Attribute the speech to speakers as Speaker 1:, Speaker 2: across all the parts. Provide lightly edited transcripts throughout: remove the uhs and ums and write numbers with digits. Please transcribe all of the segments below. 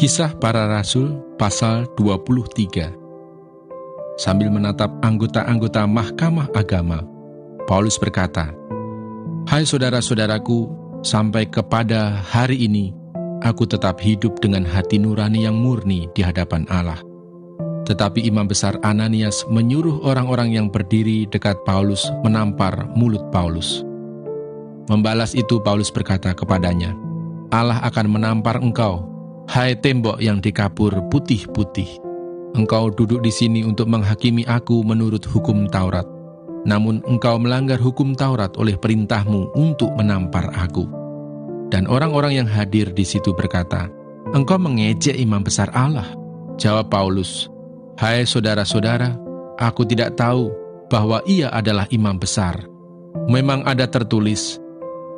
Speaker 1: Kisah Para Rasul pasal 23. Sambil menatap anggota-anggota Mahkamah Agama, Paulus berkata, "Hai saudara-saudaraku, sampai kepada hari ini, aku tetap hidup dengan hati nurani yang murni di hadapan Allah." Tetapi Imam Besar Ananias menyuruh orang-orang yang berdiri dekat Paulus menampar mulut Paulus. Membalas itu Paulus berkata kepadanya, "Allah akan menampar engkau, hai tembok yang dikapur putih-putih. Engkau duduk di sini untuk menghakimi aku menurut hukum Taurat. Namun engkau melanggar hukum Taurat oleh perintahmu untuk menampar aku." Dan orang-orang yang hadir di situ berkata, "Engkau mengejek imam besar Allah." Jawab Paulus, "Hai saudara-saudara, aku tidak tahu bahwa ia adalah imam besar. Memang ada tertulis,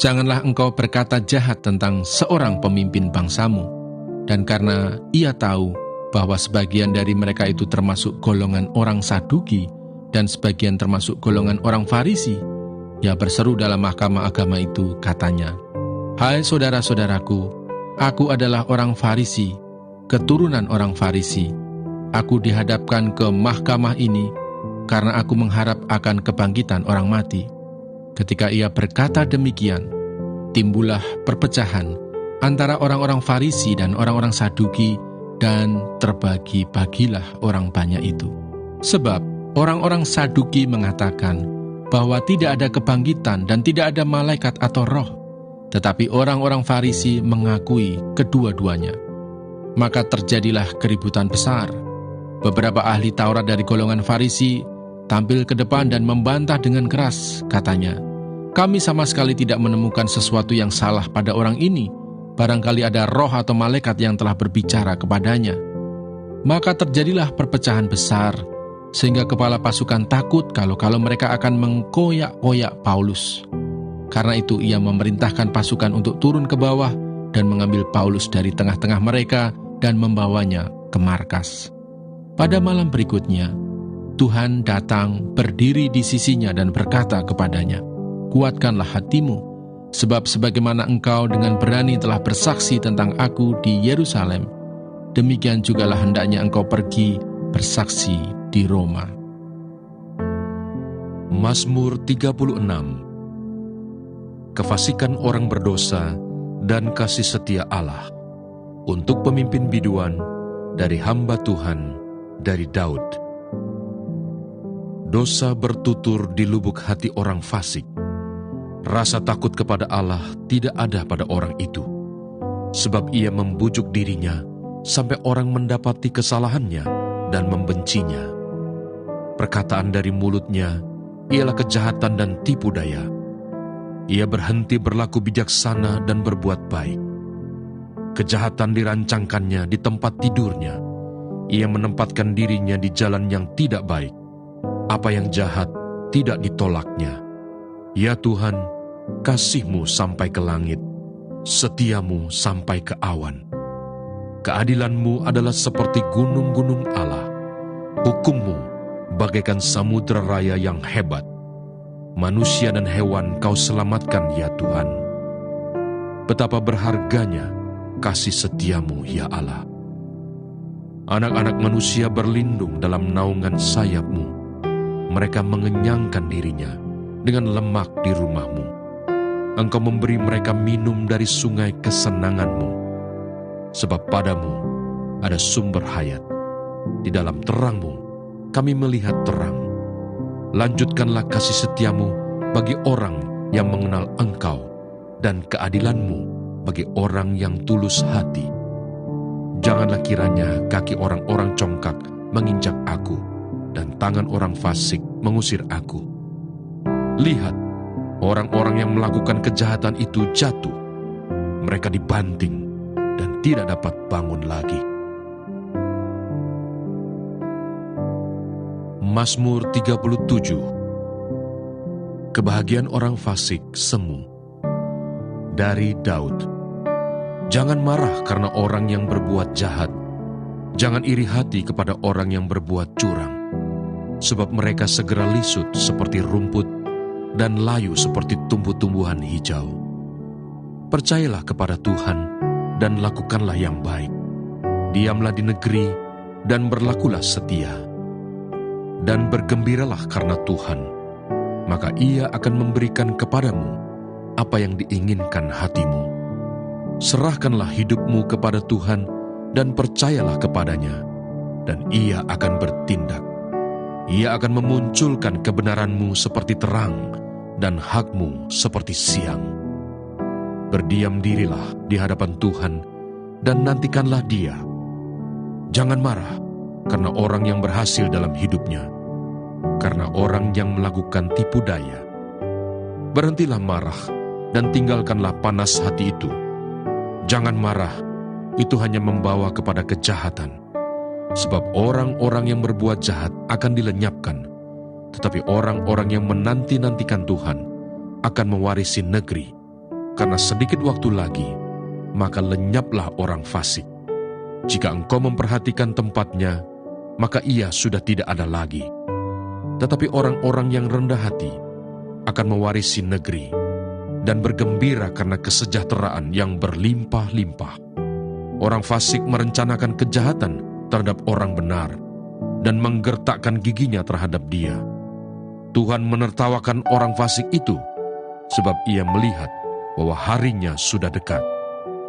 Speaker 1: janganlah engkau berkata jahat tentang seorang pemimpin bangsamu. Dan karena ia tahu bahwa sebagian dari mereka itu termasuk golongan orang Saduki dan sebagian termasuk golongan orang Farisi, ia berseru dalam mahkamah agama itu, katanya, 'Hai saudara-saudaraku, aku adalah orang Farisi, keturunan orang Farisi. Aku dihadapkan ke mahkamah ini karena aku mengharap akan kebangkitan orang mati.' Ketika ia berkata demikian, timbullah perpecahan antara orang-orang Farisi dan orang-orang Saduki, dan terbagi-bagilah orang banyak itu. Sebab orang-orang Saduki mengatakan bahwa tidak ada kebangkitan dan tidak ada malaikat atau roh, tetapi orang-orang Farisi mengakui kedua-duanya. Maka terjadilah keributan besar. Beberapa ahli Taurat dari golongan Farisi tampil ke depan dan membantah dengan keras, katanya, "Kami sama sekali tidak menemukan sesuatu yang salah pada orang ini. Barangkali ada roh atau malaikat yang telah berbicara kepadanya." Maka terjadilah perpecahan besar, sehingga kepala pasukan takut kalau mereka akan mengkoyak-koyak Paulus. Karena itu ia memerintahkan pasukan untuk turun ke bawah dan mengambil Paulus dari tengah-tengah mereka dan membawanya ke markas. Pada malam berikutnya, Tuhan datang berdiri di sisinya dan berkata kepadanya, "Kuatkanlah hatimu, sebab sebagaimana engkau dengan berani telah bersaksi tentang aku di Yerusalem, demikian jugalah hendaknya engkau pergi bersaksi di Roma."
Speaker 2: Mazmur 36. Kefasikan orang berdosa dan kasih setia Allah. Untuk pemimpin biduan dari hamba Tuhan, dari Daud. Dosa bertutur di lubuk hati orang fasik. Rasa takut kepada Allah tidak ada pada orang itu, sebab ia membujuk dirinya sampai orang mendapati kesalahannya dan membencinya. Perkataan dari mulutnya ialah kejahatan dan tipu daya. Ia berhenti berlaku bijaksana dan berbuat baik. Kejahatan dirancangkannya di tempat tidurnya. Ia menempatkan dirinya di jalan yang tidak baik. Apa yang jahat tidak ditolaknya. Ya Tuhan, kasih-Mu sampai ke langit, setia-Mu sampai ke awan. Keadilan-Mu adalah seperti gunung-gunung Allah. Hukum-Mu bagaikan samudera raya yang hebat. Manusia dan hewan Kau selamatkan, ya Tuhan. Betapa berharganya kasih setia-Mu, ya Allah. Anak-anak manusia berlindung dalam naungan sayap-Mu. Mereka mengenyangkan dirinya dengan lemak di rumah-Mu. Engkau memberi mereka minum dari sungai kesenangan-Mu. Sebab padamu ada sumber hayat. Di dalam terang-Mu kami melihat terang. Lanjutkanlah kasih setia-Mu bagi orang yang mengenal Engkau, dan keadilan-Mu bagi orang yang tulus hati. Janganlah kiranya kaki orang-orang congkak menginjak aku, dan tangan orang fasik mengusir aku. Lihat, orang-orang yang melakukan kejahatan itu jatuh. Mereka dibanting dan tidak dapat bangun lagi. Mazmur 37. Kebahagiaan orang fasik semu. Dari Daud. Jangan marah karena orang yang berbuat jahat. Jangan iri hati kepada orang yang berbuat curang. Sebab mereka segera lisut seperti rumput dan layu seperti tumbuh-tumbuhan hijau. Percayalah kepada Tuhan dan lakukanlah yang baik. Berdiamlah di negeri dan berlakulah setia. Dan bergembiralah karena Tuhan, maka Ia akan memberikan kepadamu apa yang diinginkan hatimu. Serahkanlah hidupmu kepada Tuhan dan percayalah kepadanya, dan Ia akan bertindak. Ia akan memunculkan kebenaranmu seperti terang dan hakmu seperti siang. Berdiam dirilah di hadapan Tuhan dan nantikanlah Dia. Jangan marah karena orang yang berhasil dalam hidupnya, karena orang yang melakukan tipu daya. Berhentilah marah dan tinggalkanlah panas hati itu. Jangan marah, itu hanya membawa kepada kejahatan. Sebab orang-orang yang berbuat jahat akan dilenyapkan, tetapi orang-orang yang menanti-nantikan Tuhan akan mewarisi negeri. Karena sedikit waktu lagi, maka lenyaplah orang fasik. Jika engkau memperhatikan tempatnya, maka ia sudah tidak ada lagi. Tetapi orang-orang yang rendah hati akan mewarisi negeri dan bergembira karena kesejahteraan yang berlimpah-limpah. Orang fasik merencanakan kejahatan terhadap orang benar dan menggertakkan giginya terhadap dia. Tuhan menertawakan orang fasik itu sebab ia melihat bahwa harinya sudah dekat.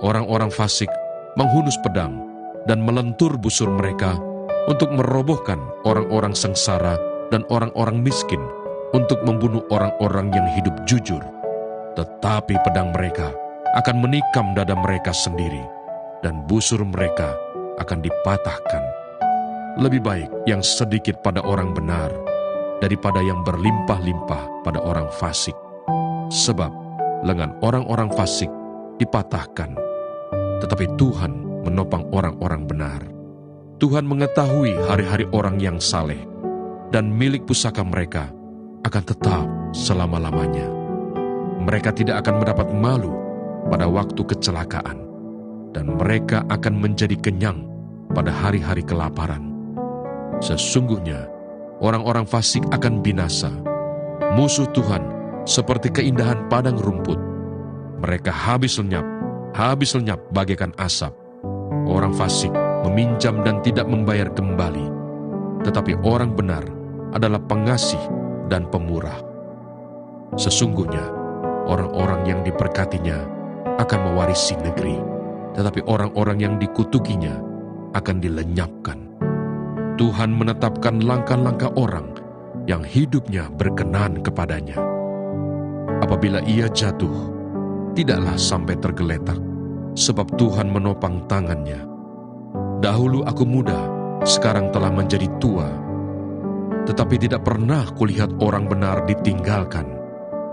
Speaker 2: Orang-orang fasik menghunus pedang dan melentur busur mereka untuk merobohkan orang-orang sengsara dan orang-orang miskin, untuk membunuh orang-orang yang hidup jujur. Tetapi pedang mereka akan menikam dada mereka sendiri, dan busur mereka akan dipatahkan. Lebih baik yang sedikit pada orang benar daripada yang berlimpah-limpah pada orang fasik. Sebab lengan orang-orang fasik dipatahkan, tetapi Tuhan menopang orang-orang benar. Tuhan mengetahui hari-hari orang yang saleh, dan milik pusaka mereka akan tetap selama-lamanya. Mereka tidak akan mendapat malu pada waktu kecelakaan, dan mereka akan menjadi kenyang pada hari-hari kelaparan. Sesungguhnya orang-orang fasik akan binasa. Musuh Tuhan seperti keindahan padang rumput. Mereka habis lenyap bagaikan asap. Orang fasik meminjam dan tidak membayar kembali, tetapi orang benar adalah pengasih dan pemurah. Sesungguhnya orang-orang yang diberkatinya akan mewarisi negeri, tetapi orang-orang yang dikutukinya akan dilenyapkan. Tuhan menetapkan langkah-langkah orang yang hidupnya berkenan kepadanya. Apabila ia jatuh, tidaklah sampai tergeletak, sebab Tuhan menopang tangannya. Dahulu aku muda, sekarang telah menjadi tua, tetapi tidak pernah kulihat orang benar ditinggalkan,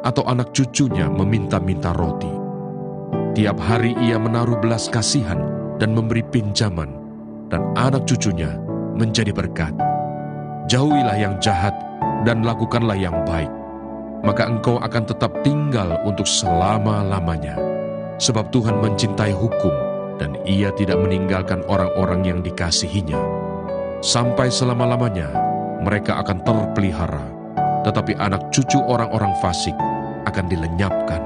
Speaker 2: atau anak cucunya meminta-minta roti. Tiap hari ia menaruh belas kasihan dan memberi pinjaman, dan anak cucunya menjadi berkat. Jauhilah yang jahat dan lakukanlah yang baik, maka engkau akan tetap tinggal untuk selama-lamanya. Sebab Tuhan mencintai hukum, dan ia tidak meninggalkan orang-orang yang dikasihinya. Sampai selama-lamanya mereka akan terpelihara, tetapi anak cucu orang-orang fasik akan dilenyapkan.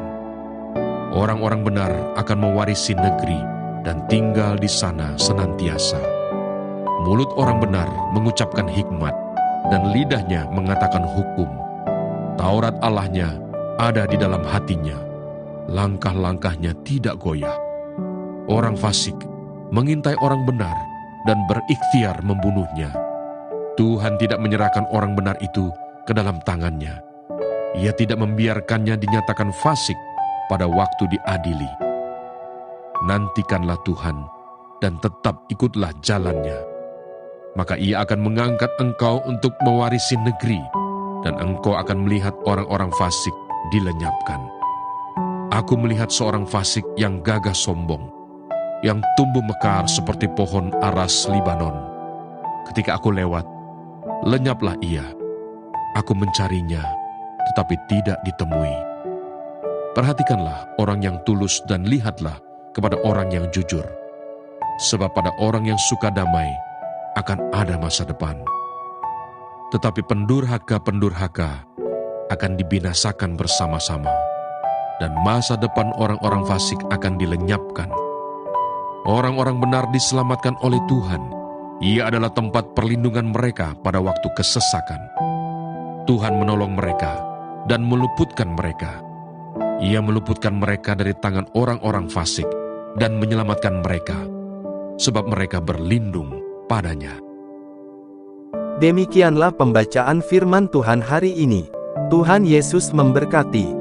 Speaker 2: Orang-orang benar akan mewarisi negeri dan tinggal di sana senantiasa. Mulut orang benar mengucapkan hikmat, dan lidahnya mengatakan hukum. Taurat Allahnya ada di dalam hatinya, langkah-langkahnya tidak goyah. Orang fasik mengintai orang benar dan berikhtiar membunuhnya. Tuhan tidak menyerahkan orang benar itu ke dalam tangannya. Ia tidak membiarkannya dinyatakan fasik pada waktu diadili. Nantikanlah Tuhan dan tetap ikutlah jalannya. Maka ia akan mengangkat engkau untuk mewarisi negeri, dan engkau akan melihat orang-orang fasik dilenyapkan. Aku melihat seorang fasik yang gagah sombong, yang tumbuh mekar seperti pohon aras Libanon. Ketika aku lewat, lenyaplah ia. Aku mencarinya, tetapi tidak ditemui. Perhatikanlah orang yang tulus dan lihatlah kepada orang yang jujur. Sebab pada orang yang suka damai akan ada masa depan. Tetapi pendurhaka-pendurhaka akan dibinasakan bersama-sama, dan masa depan orang-orang fasik akan dilenyapkan. Orang-orang benar diselamatkan oleh Tuhan. Ia adalah tempat perlindungan mereka pada waktu kesesakan. Tuhan menolong mereka dan meluputkan mereka. Ia meluputkan mereka dari tangan orang-orang fasik dan menyelamatkan mereka, sebab mereka berlindung padanya.
Speaker 3: Demikianlah pembacaan firman Tuhan hari ini. Tuhan Yesus memberkati.